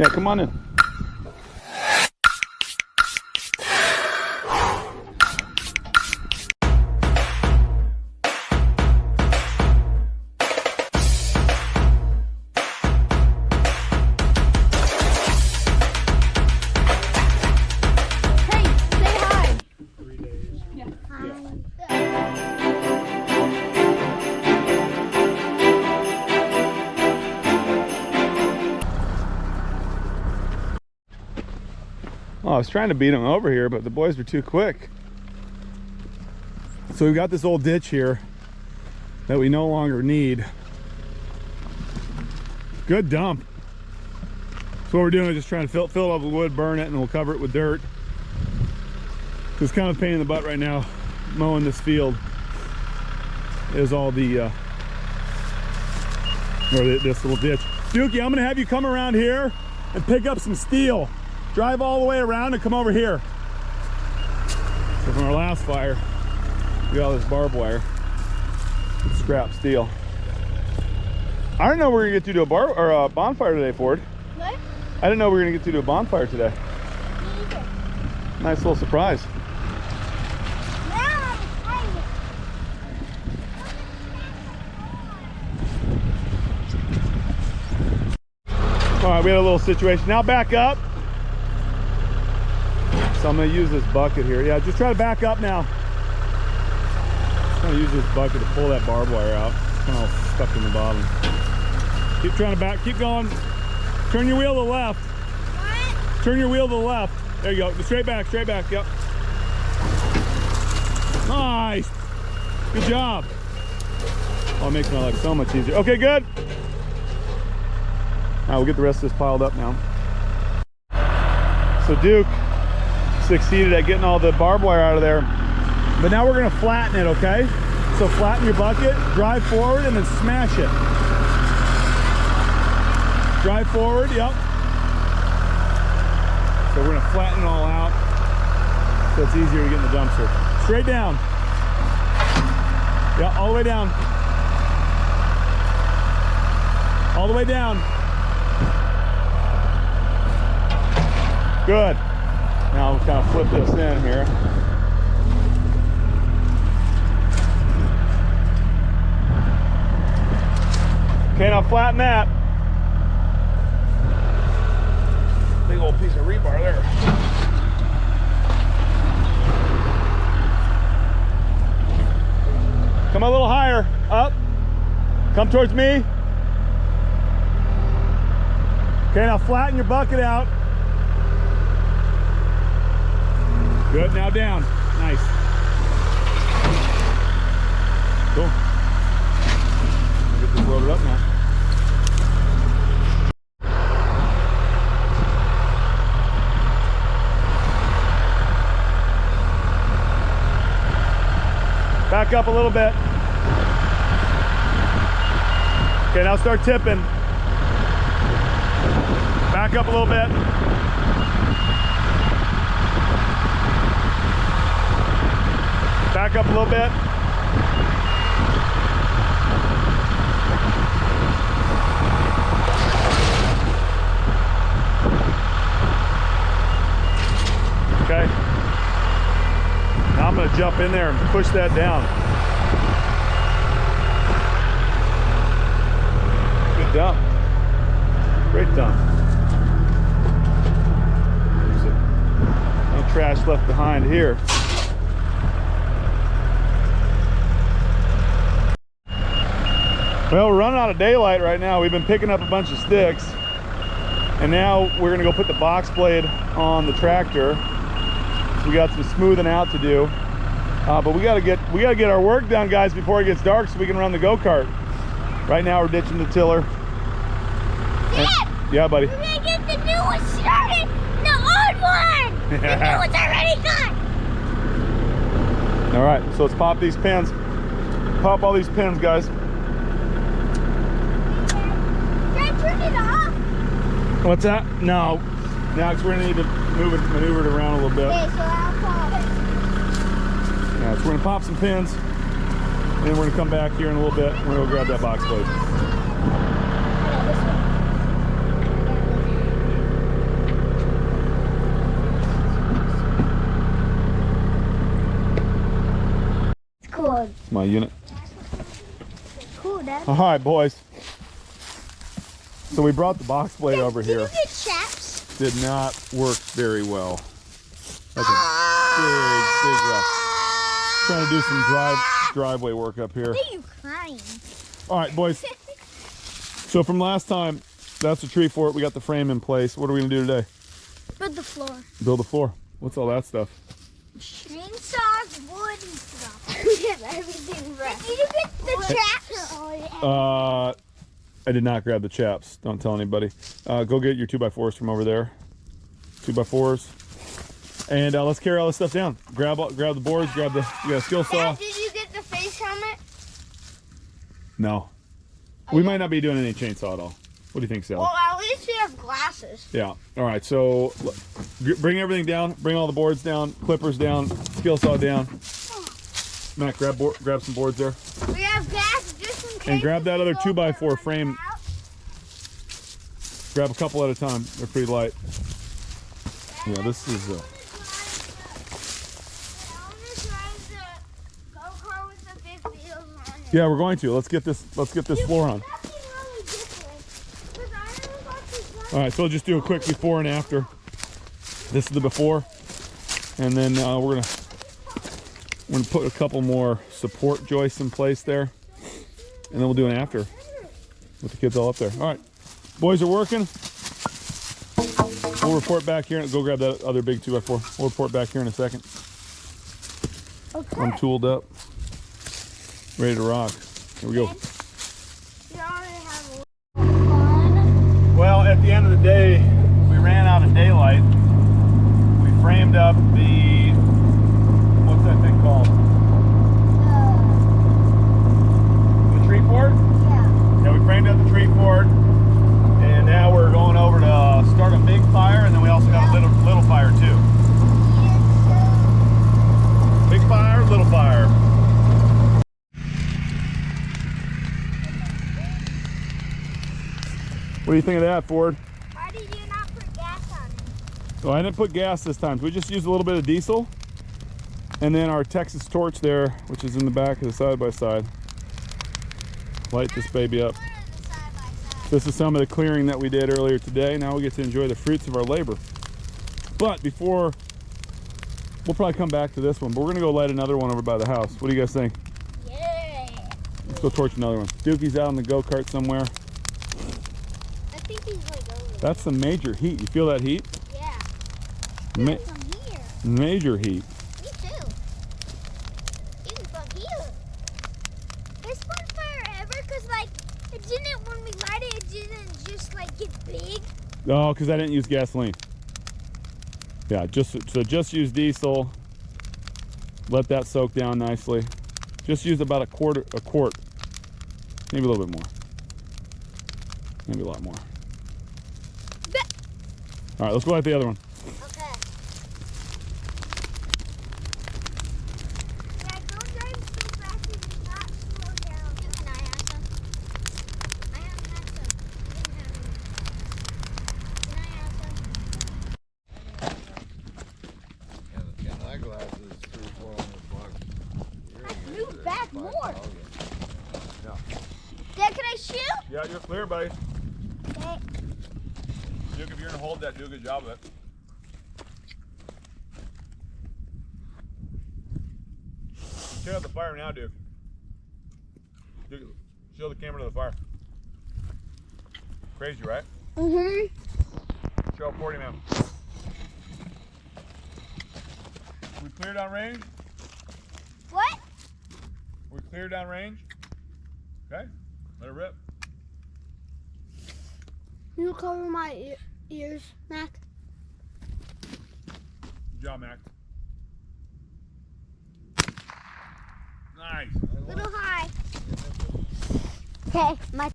Yeah, come on in. Oh, I was trying to beat them over here, but the boys were too quick. So we've got this old ditch here that we no longer need. Good dump. So what we're doing is just trying to fill it up with wood, burn it, and we'll cover it with dirt. It's kind of a pain in the butt right now. Mowing this field is all the, this little ditch. Dookie, I'm gonna have you come around here and pick up some steel. Drive all the way around and come over here. So from our last fire, we got all this barbed wire, scrap steel. I didn't know we were gonna get to do a bonfire today, Ford. What? I didn't know we were gonna get to do a bonfire today. Me either. Nice little surprise. All right, we had a little situation. Now back up. So I'm gonna use this bucket here. Yeah, just try to back up now. I'm gonna use this bucket to pull that barbed wire out. It's kind of all stuck in the bottom. Keep trying to back, keep going. Turn your wheel to the left. What? Turn your wheel to the left. There you go, straight back, yep. Nice, good job. Oh, it makes my life so much easier. Okay, good. Now we'll get the rest of this piled up now. So Duke succeeded at getting all the barbed wire out of there, but now we're going to flatten it. Okay, so flatten your bucket, drive forward, and then smash it. Drive forward, yep. So we're going to flatten it all out so it's easier to get in the dumpster. Straight down. Yeah, all the way down. All the way down. Good. Now we'll kind of flip this in here. Okay, now flatten that. Big old piece of rebar there. Come a little higher, up. Come towards me. Okay, now flatten your bucket out. Good, now down. Nice. Cool. Get this loaded up now. Back up a little bit. Okay, now start tipping. Back up a little bit. Back up a little bit. Okay. Now I'm going to jump in there and push that down. Good dump. Great dump. No trash left behind here. Well, we're running out of daylight right now. We've been picking up a bunch of sticks, and now we're gonna go put the box blade on the tractor. So we got some smoothing out to do, but we gotta get our work done, guys, before it gets dark, so we can run the go-kart. Right now, we're ditching the tiller. Dad, yeah, buddy. We're gonna get the new one started, the old one. The new one's already gone. All right, so let's pop these pins. Pop all these pins, guys. Turn it off. What's that? No. Now, because we're going to need to maneuver it around a little bit. Okay, so I'll pop it. Yeah, so we're going to pop some pins, and then we're going to come back here in a little bit. We're going to go grab that box blade. It's my unit. Cool, Dad. All right, boys. So we brought the box blade over here. Did you get chaps? Did not work very well. That's a big rough. Trying to do some driveway work up here. Why are you crying? All right, boys. So from last time, that's the tree fort. We got the frame in place. What are we gonna do today? Build the floor. Build the floor. What's all that stuff? Chainsaws, wood, and stuff. We have everything right. Did you get the chaps? Oh, yeah. I did not grab the chaps. Don't tell anybody. Go get your 2x4s from over there. 2x4s. And let's carry all this stuff down. Grab the boards. You got a skill saw. Dad, did you get the face helmet? No. We might not be doing any chainsaw at all. What do you think, Sal? Well, at least you have glasses. Yeah. All right. So bring everything down. Bring all the boards down. Clippers down. Skill saw down. Matt, grab some boards there. We have gas just in case. And grab that other 2x4 frame. Grab a couple at a time. They're pretty light. Yeah, this is. I want to drive the go-kart with the big wheels on it. Yeah, we're going to. Let's get this floor on. Nothing really different, 'cause I never got to drive. All right, so we'll just do a quick before and after. This is the before, and then we're gonna put a couple more support joists in place there, and then we'll do an after with the kids all up there. All right, boys are working. We'll report back here and go grab that other big 2x4. We'll report back here in a second. Okay. I'm tooled up, ready to rock. Here we go. You already have a fun. Well, at the end of the day, we ran out of daylight. We framed up the, what's that thing called? The tree fort? Yeah. Yeah, we framed up the tree fort, and now we're going over to start a big fire, and then we also got a little fire too. Big fire, little fire. What do you think of that, Ford? Why did you not put gas on it? Well, I didn't put gas this time. We just used a little bit of diesel. And then our Texas torch there, which is in the back of the side-by-side. Light this baby up. This is some of the clearing that we did earlier today. Now we get to enjoy the fruits of our labor. But before, we'll probably come back to this one, but we're gonna go light another one over by the house. What do you guys think? Yeah. Let's go torch another one. Dukey's out in the go-kart somewhere. I think he's like over there. That's some major heat. You feel that heat? Yeah. Ma Even from here. Major heat. Me too. Even from here. Best bonfire ever, because like it didn't, when we light it, it didn't just like get big. Oh, because I didn't use gasoline. Yeah, just use diesel. Let that soak down nicely. Just use about a quart, maybe a little bit more. Maybe a lot more. All right, let's go light the other one. Okay. Yeah, don't drive so fast and do not slow down. Can I have some? I haven't had some. You didn't have any. Can I have some? And eyeglasses, $300-400. Let's move back more. Yeah. Dad, can I shoot? Yeah, you're clear, buddy. Okay. Duke, if you're gonna hold that, do a good job of it. Check out the fire now, Duke. Duke, show the camera to the fire. Crazy, right? Mm-hmm. Show up 40, man. We clear down range? What? We clear down range? Okay, let it rip. You cover my ears, Mac. Good job, Mac. Nice. Little high. Okay, my.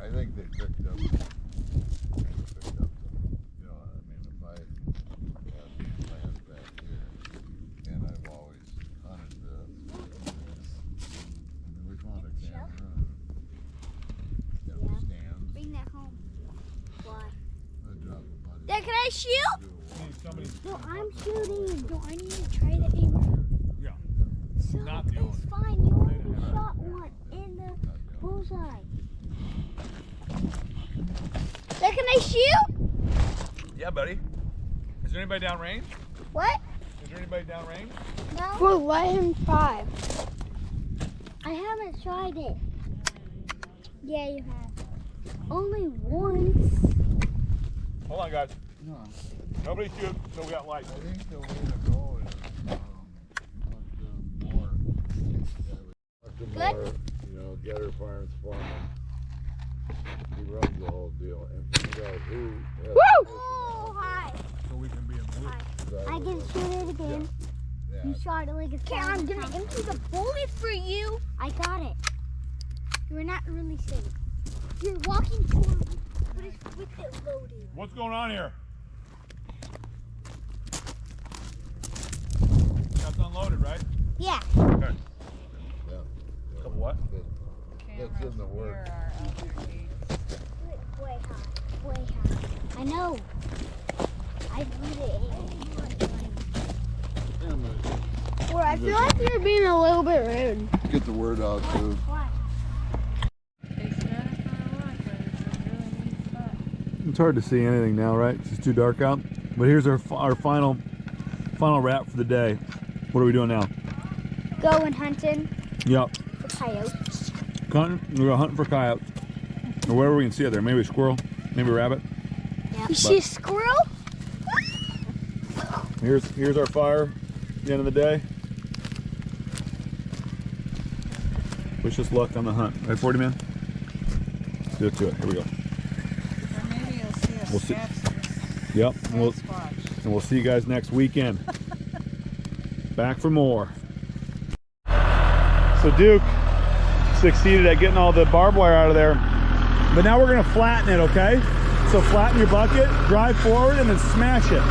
I think they picked up. You know, I mean, if I had land back here, and I've always hunted this, I mean, we found a camera. Got Yeah. stands. Bring that home. Why? I drop shoot? Somebody, No, I'm shooting. No, I need to try the aim. yeah. So Not the it's fine. You already shot one in the bullseye. So can I shoot? Yeah, buddy. Is there anybody downrange? What? Is there anybody downrange? No. We'll let him try. I haven't tried it. Yeah, you have. Only once. Hold on, guys. No, Nobody shoot until we got light. I think the way to go is more. Good? More, you know, Getter Farms foreman. He runs the whole deal and find out who. Has Oh, hi. So we can be in blue. I can shoot it again. Yeah. You shot it like a Okay, I'm gonna empty the bullet for you. I got it. You're not really safe. You're walking toward me, but it's with it loaded. What's going on here? That's unloaded, right? Yeah. Okay. Yeah. Couple what? That's in the work. Way high. Way high. I know. I put it in. Or I feel like you're being a little bit rude. Get the word out too. Why? It's hard to see anything now, right? It's just too dark out. But here's our final wrap for the day. What are we doing now? Going hunting Yep. for coyotes. We're going hunting for coyotes. Or wherever we can see it there. Maybe a squirrel, maybe a rabbit. You see a squirrel? Here's our fire at the end of the day. Wish us luck on the hunt. Right, 40 man? Do it to it. Here we go. Or maybe you'll see a We'll see. Sasquatch. Yep. Sasquatch. We'll see you guys next weekend. Back for more. So Duke succeeded at getting all the barbed wire out of there. But now we're gonna flatten it, okay? So flatten your bucket, drive forward, and then smash it.